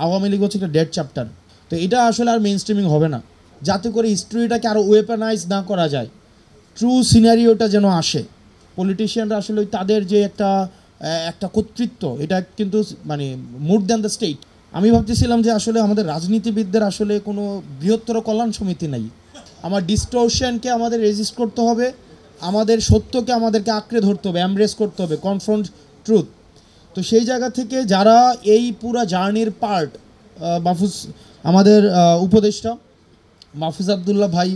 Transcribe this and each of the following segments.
আওয়ামী লীগ হচ্ছে একটা dead chapter. তো এটা আসলে আর মেইন স্ট্রিমিং হবে না, যাতে করে হিস্ট্রিটাকে আরও ওয়েপেনাইজ না করা যায়, ট্রু সিনারিওটা যেন আসে। পলিটিশিয়ানরা আসলে তাদের যে একটা কর্তৃত্ব, এটা কিন্তু মানে মোর দ্যান দ্য স্টেট। আমি ভাবতেছিলাম যে আসলে আমাদের রাজনীতিবিদদের আসলে কোনো বৃহত্তর কল্যাণ সমিতি নাই। আমার ডিস্টোরশনকে আমাদের রেজিস্ট করতে হবে, আমাদের সত্যকে আমাদেরকে আঁকড়ে ধরতে হবে, এমব্রেস করতে হবে, কনফ্রন্ট ট্রুথ। তো সেই জায়গা থেকে যারা এই পুরা জার্নির পার্ট, মাহফুজ আমাদের উপদেষ্টা মাহফুজ আবদুল্লাহ ভাই,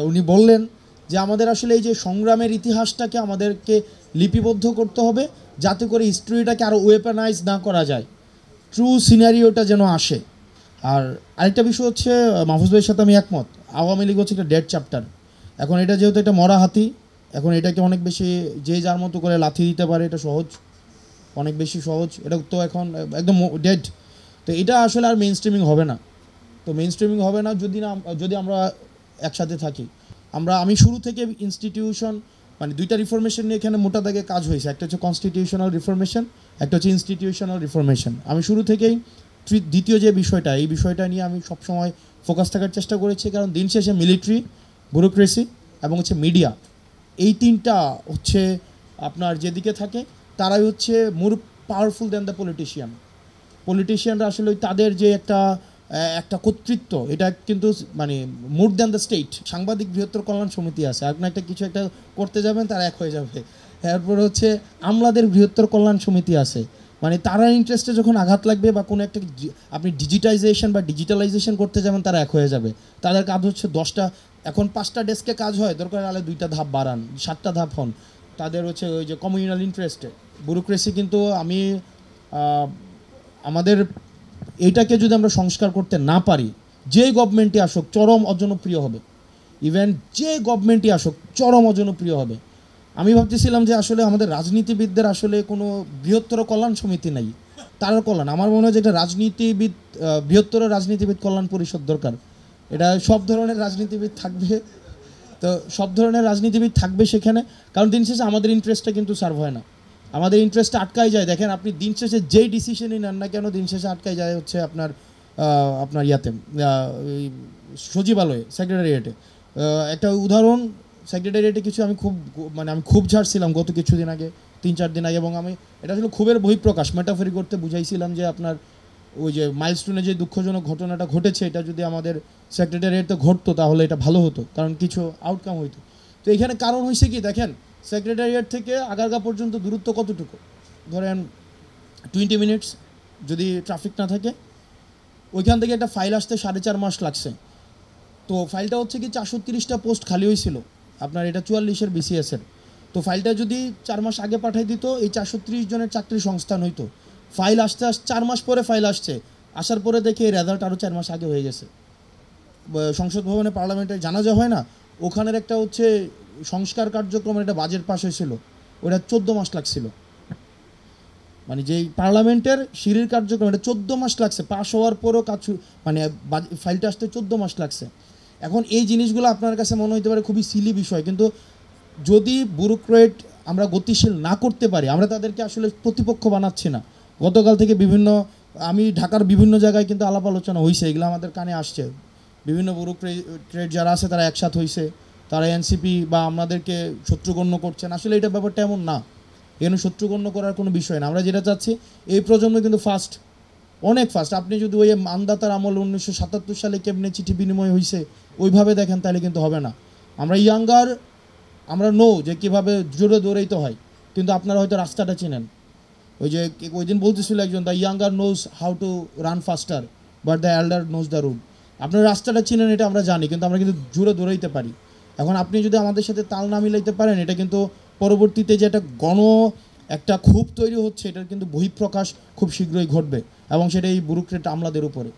উনি বললেন যে আমাদের আসলে এই যে সংগ্রামের ইতিহাসটাকে আমাদেরকে লিপিবদ্ধ করতে হবে, যাতে করে হিস্ট্রিটাকে আরও ওয়েপেনাইজ না করা যায়, ট্রু সিনারিওটা যেন আসে। আর আরেকটা বিষয় হচ্ছে, মাহফুজ ভাইয়ের সাথে আমি একমত, আওয়ামী লীগ হচ্ছে একটা ডেড চ্যাপ্টার। এখন এটা যেহেতু এটা মরা হাতি, এখন এটাকে অনেক বেশি যে যার মতো করে লাথি দিতে পারে, এটা সহজ, অনেক বেশি সহজ। এটা তো এখন একদম ডেড। তো এটা আসলে আর মেইন স্ট্রিমিং হবে না। তো মেইন স্ট্রিমিং হবে না যদি আমরা একসাথে থাকি। আমি শুরু থেকে ইনস্টিটিউশন মানে দুইটা রিফরমেশন নিয়ে এখানে মোটা দাগে কাজ হয়েছে, একটা হচ্ছে কনস্টিটিউশনাল রিফরমেশন, একটা হচ্ছে ইনস্টিটিউশনাল রিফরমেশন। আমি শুরু থেকেই দ্বিতীয় যে বিষয়টা, এই বিষয়টা নিয়ে আমি সবসময় ফোকাস থাকার চেষ্টা করেছি, কারণ দিন শেষে মিলিটারি, ব্যুরোক্রেসি এবং হচ্ছে মিডিয়া, এই তিনটা হচ্ছে আপনার যেদিকে থাকে তারাই হচ্ছে মোর পাওয়ারফুল দ্যান দ্য পলিটিশিয়ানরা আসলে তাদের যে একটা কর্তৃত্ব, এটা কিন্তু মানে মোর দ্যান দ্য স্টেট। সাংবাদিক বৃহত্তর কল্যাণ সমিতি আছে, আপনি কিছু একটা করতে যাবেন তারা এক হয়ে যাবে। এরপর হচ্ছে আমলাদের বৃহত্তর কল্যাণ সমিতি আছে, মানে তারা ইন্টারেস্টে যখন আঘাত লাগবে বা কোনো একটা আপনি ডিজিটাইজেশন বা ডিজিটালাইজেশন করতে যাবেন তারা এক হয়ে যাবে। তাদের কাজ হচ্ছে 10টা, এখন 5টা ডেস্কে কাজ হয়, দরকার হলে 2টা ধাপ বাড়ান, 7টা ধাপ হন। তাদের হচ্ছে ওই যে কমিউনাল ইন্টারেস্টে ব্যুরোক্রেসি। কিন্তু আমাদের এইটাকে যদি আমরা সংস্কার করতে না পারি, যে গভর্নমেন্টই আসুক চরম অজনপ্রিয় হবে। ইভেন যে গভর্নমেন্টই আসুক চরম অজনপ্রিয় হবে। আমি ভাবতেছিলাম যে আসলে আমাদের রাজনীতিবিদদের আসলে কোনো বৃহত্তর কল্যাণ সমিতি নাই, তার কল্যাণ। আমার মনে হয় যে এটা বৃহত্তর রাজনীতিবিদ কল্যাণ পরিষদ দরকার। এটা সব ধরনের রাজনীতিবিদ থাকবে, তো সব ধরনের রাজনীতিবিদ থাকবে সেখানে, কারণ দিন শেষে আমাদের ইন্টারেস্টটা কিন্তু সার্ভ হয় না, আমাদের ইন্টারেস্টটা আটকাই যায়। দেখেন আপনি দিন শেষে যেই ডিসিশনই নেন না কেন, দিন শেষে আটকাই যায় হচ্ছে আপনার ইয়াতে সচিবালয়ে, সেক্রেটারিয়েটে। একটা উদাহরণ, সেক্রেটারিয়েটে কিছু আমি খুব ঝাড়ছিলাম গত কিছুদিন আগে, 3-4 দিন আগে, এবং আমি এটা আসলে খুবের বহিঃপ্রকাশ, মেটাফরি করতে বুঝাইছিলাম যে আপনার ওই যে মাইলস্টোনে যে দুঃখজনক ঘটনাটা ঘটেছে, এটা যদি আমাদের সেক্রেটারিয়েটে ঘটতো তাহলে এটা ভালো হতো, কারণ কিছু আউটকাম হইতো। তো এখানে কারণ হয়েছে কি, দেখেন সেক্রেটারিয়েট থেকে আগারগা পর্যন্ত দূরত্ব কতটুকু, ধরেন 20 মিনিটস যদি ট্রাফিক না থাকে। ওইখান থেকে একটা ফাইল আসতে 4.5 মাস লাগছে। তো ফাইলটা হচ্ছে কি 430টা পোস্ট খালি হয়েছিল আপনার, এটা 44-এর BCS-এর। তো ফাইলটা যদি 4 মাস আগে পাঠাই দিত, এই 430 জনের চাকরি সংস্থান হইতো। ফাইল আসতে 4 মাস পরে ফাইল আসছে, আসার পরে দেখে এই রেজাল্ট আরও 4 মাস আগে হয়ে গেছে। সংসদ ভবনে পার্লামেন্টে জানাজা হয় না, ওখানের একটা হচ্ছে সংস্কার কার্যক্রমের একটা বাজেট পাস হয়েছিল, ওটা 14 মাস লাগছিল। মানে যেই পার্লামেন্টের সিঁড়ির কার্যক্রম, এটা 14 মাস লাগছে, পাস হওয়ার পরও কাজ, মানে ফাইলটা আসতে 14 মাস লাগছে। এখন এই জিনিসগুলো আপনার কাছে মনে হতে পারে খুবই সিলি বিষয়, কিন্তু যদি ব্যুরোক্রেট আমরা গতিশীল না করতে পারি, আমরা তাদেরকে আসলে প্রতিপক্ষ বানাচ্ছি না। গতকাল থেকে আমি ঢাকার বিভিন্ন জায়গায় কিন্তু আলাপ আলোচনা হয়েছে, এগুলো আমাদের কানে আসছে। বিভিন্ন ব্যুরোক্রেট যারা আছে তারা একসাথ হয়েছে, তারা এনসিপি বা আমাদেরকে শত্রুগণ্য করছেন। আসলে এটা ব্যাপারটা এমন না, এখানে শত্রুগণ্য করার কোনো বিষয় না। আমরা যেটা চাচ্ছি, এই প্রজন্ম কিন্তু ফাস্ট, অনেক ফাস্ট। আপনি যদি ওই মানদাতার আমল 1977 সালে কেমনে চিঠি বিনিময় হয়েছে ওইভাবে দেখেন, তাহলে কিন্তু হবে না। আমরা ইয়াঙ্গার, আমরা যে কীভাবে জোরে দৌড়াইতে হয়, কিন্তু আপনারা হয়তো রাস্তাটা চিনেন। ওই দিন বলতেছিল একজন, the younger knows how to run faster but the elder knows the route. আপনারা রাস্তাটা চিনেন, এটা আমরা জানি, কিন্তু আমরা কিন্তু জোরে দৌড়াইতে পারি। এখন আপনি যদি আমাদের সাথে তাল না মিলাইতে পারেন, এটা কিন্তু পরবর্তীতে যে একটা ক্ষোভ তৈরি হচ্ছে, এটার কিন্তু বহিঃপ্রকাশ খুব শীঘ্রই ঘটবে, এবং সেটা এই ব্যুরোক্রেট আমলাদের উপরে।